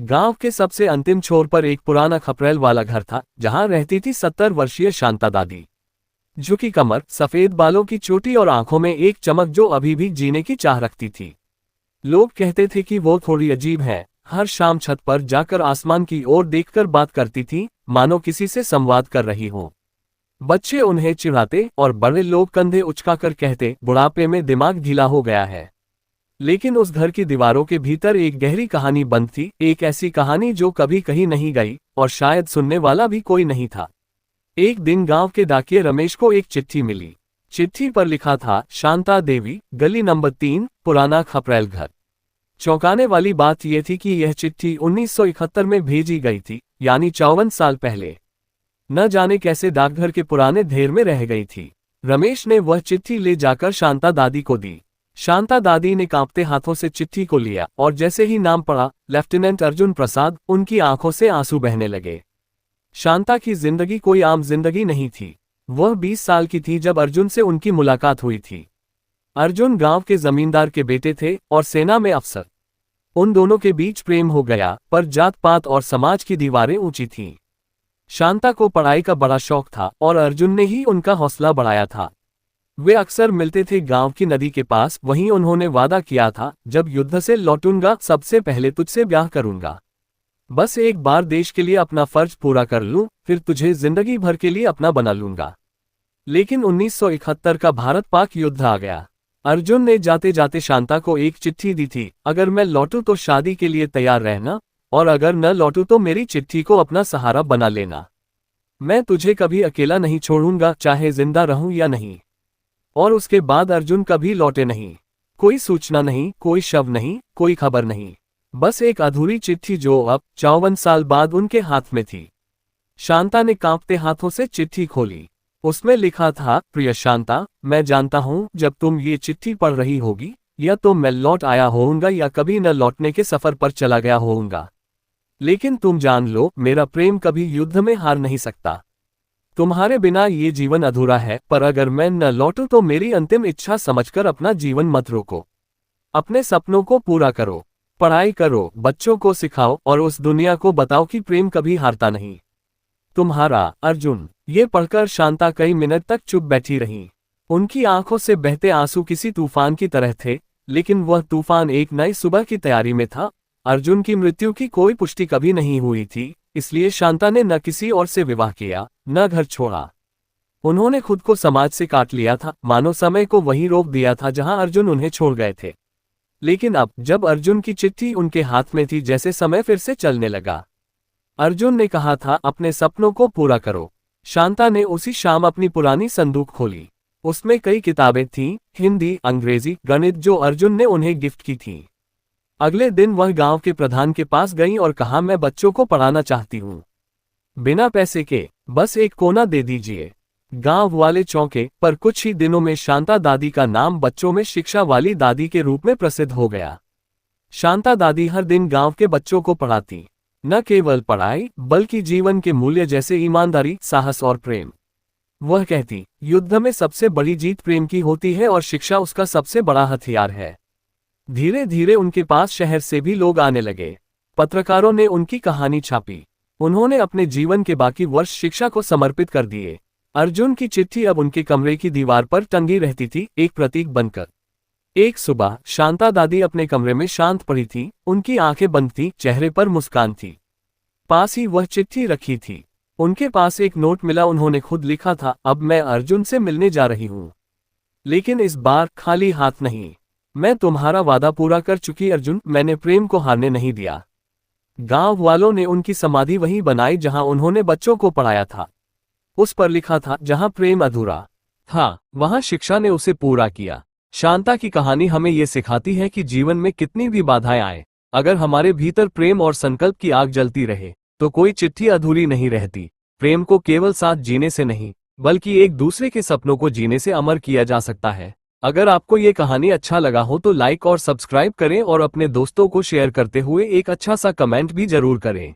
गांव के सबसे अंतिम छोर पर एक पुराना खपरेल वाला घर था, जहां रहती थी 70 वर्षीय शांता दादी। झुकी कमर, सफेद बालों की चोटी और आंखों में एक चमक जो अभी भी जीने की चाह रखती थी। लोग कहते थे कि वो थोड़ी अजीब है। हर शाम छत पर जाकर आसमान की ओर देखकर बात करती थी, मानो किसी से संवाद कर रही हो। बच्चे उन्हें चिढ़ाते और बड़े लोग कंधे उचकाकर कहते, बुढ़ापे में दिमाग ढीला हो गया है। लेकिन उस घर की दीवारों के भीतर एक गहरी कहानी बंद थी, एक ऐसी कहानी जो कभी कहीं नहीं गई और शायद सुनने वाला भी कोई नहीं था। एक दिन गांव के डाकिये रमेश को एक चिट्ठी मिली। चिट्ठी पर लिखा था, शांता देवी, गली नंबर 3, पुराना खपरेल घर। चौंकाने वाली बात यह थी कि यह चिट्ठी 1971 में भेजी गई थी, यानी 54 साल पहले। न जाने कैसे डाकघर के पुराने ढेर में रह गई थी। रमेश ने वह चिट्ठी ले जाकर शांता दादी को दी। शांता दादी ने कांपते हाथों से चिट्ठी को लिया और जैसे ही नाम पढ़ा, लेफ्टिनेंट अर्जुन प्रसाद, उनकी आंखों से आंसू बहने लगे। शांता की जिंदगी कोई आम जिंदगी नहीं थी। वह 20 साल की थी जब अर्जुन से उनकी मुलाकात हुई थी। अर्जुन गांव के जमींदार के बेटे थे और सेना में अफसर। उन दोनों के बीच प्रेम हो गया, पर जात पात और समाज की दीवारें ऊंची थीं। शांता को पढ़ाई का बड़ा शौक था और अर्जुन ने ही उनका हौसला बढ़ाया था। वे अक्सर मिलते थे गांव की नदी के पास। वहीं उन्होंने वादा किया था, जब युद्ध से लौटूंगा सबसे पहले तुझसे ब्याह करूंगा। बस एक बार देश के लिए अपना फर्ज पूरा कर लूं, फिर तुझे जिंदगी भर के लिए अपना बना लूंगा। लेकिन 1971 का भारत पाक युद्ध आ गया। अर्जुन ने जाते जाते शांता को एक चिट्ठी दी थी, अगर मैं लौटूं तो शादी के लिए तैयार रहना, और अगर न लौटूं तो मेरी चिट्ठी को अपना सहारा बना लेना। मैं तुझे कभी अकेला नहीं छोड़ूंगा, चाहे जिंदा रहूं या नहीं। और उसके बाद अर्जुन कभी लौटे नहीं। कोई सूचना नहीं, कोई शव नहीं, कोई खबर नहीं। बस एक अधूरी चिट्ठी जो अब 54 साल बाद उनके हाथ में थी। शांता ने कांपते हाथों से चिट्ठी खोली। उसमें लिखा था, प्रिय शांता, मैं जानता हूं जब तुम ये चिट्ठी पढ़ रही होगी, या तो मैं लौट आया होऊंगा या कभी न लौटने के सफर पर चला गया होऊंगा। लेकिन तुम जान लो, मेरा प्रेम कभी युद्ध में हार नहीं सकता। तुम्हारे बिना ये जीवन अधूरा है, पर अगर मैं न लौटूं तो मेरी अंतिम इच्छा समझकर अपना जीवन मत रोको। अपने सपनों को पूरा करो, पढ़ाई करो, बच्चों को सिखाओ और उस दुनिया को बताओ कि प्रेम कभी हारता नहीं। तुम्हारा अर्जुन। ये पढ़कर शांता कई मिनट तक चुप बैठी रहीं। उनकी आंखों से बहते आंसू किसी तूफान की तरह थे, लेकिन वह तूफान एक नई सुबह की तैयारी में था। अर्जुन की मृत्यु की कोई पुष्टि कभी नहीं हुई थी, इसलिए शांता ने न किसी और से विवाह किया, न घर छोड़ा। उन्होंने खुद को समाज से काट लिया था, मानो समय को वहीं रोक दिया था जहां अर्जुन उन्हें छोड़ गए थे। लेकिन अब जब अर्जुन की चिट्ठी उनके हाथ में थी, जैसे समय फिर से चलने लगा। अर्जुन ने कहा था, अपने सपनों को पूरा करो। शांता ने उसी शाम अपनी पुरानी संदूक खोली। उसमें कई किताबें थीं, हिंदी, अंग्रेजी, गणित, जो अर्जुन ने उन्हें गिफ्ट की थीं। अगले दिन वह गांव के प्रधान के पास गई और कहा, मैं बच्चों को पढ़ाना चाहती हूँ, बिना पैसे के, बस एक कोना दे दीजिए। गांव वाले चौंके, पर कुछ ही दिनों में शांता दादी का नाम बच्चों में शिक्षा वाली दादी के रूप में प्रसिद्ध हो गया। शांता दादी हर दिन गांव के बच्चों को पढ़ाती, न केवल पढ़ाई बल्कि जीवन के मूल्य जैसे ईमानदारी, साहस और प्रेम। वह कहती, युद्ध में सबसे बड़ी जीत प्रेम की होती है और शिक्षा उसका सबसे बड़ा हथियार है। धीरे धीरे उनके पास शहर से भी लोग आने लगे। पत्रकारों ने उनकी कहानी छापी। उन्होंने अपने जीवन के बाकी वर्ष शिक्षा को समर्पित कर दिए। अर्जुन की चिट्ठी अब उनके कमरे की दीवार पर टंगी रहती थी, एक प्रतीक बनकर। एक सुबह शांता दादी अपने कमरे में शांत पड़ी थी। उनकी आंखें बंद थीं, चेहरे पर मुस्कान थी। पास ही वह चिट्ठी रखी थी। उनके पास एक नोट मिला। उन्होंने खुद लिखा था, अब मैं अर्जुन से मिलने जा रही हूं, लेकिन इस बार खाली हाथ नहीं। मैं तुम्हारा वादा पूरा कर चुकी अर्जुन, मैंने प्रेम को हारने नहीं दिया। गांव वालों ने उनकी समाधि वहीं बनाई जहां उन्होंने बच्चों को पढ़ाया था। उस पर लिखा था, जहां प्रेम अधूरा था, वहां शिक्षा ने उसे पूरा किया। शांता की कहानी हमें ये सिखाती है कि जीवन में कितनी भी बाधाएं आए, अगर हमारे भीतर प्रेम और संकल्प की आग जलती रहे तो कोई चिट्ठी अधूरी नहीं रहती। प्रेम को केवल साथ जीने से नहीं, बल्कि एक दूसरे के सपनों को जीने से अमर किया जा सकता है। अगर आपको ये कहानी अच्छा लगा हो तो लाइक और सब्सक्राइब करें और अपने दोस्तों को शेयर करते हुए एक अच्छा सा कमेंट भी जरूर करें।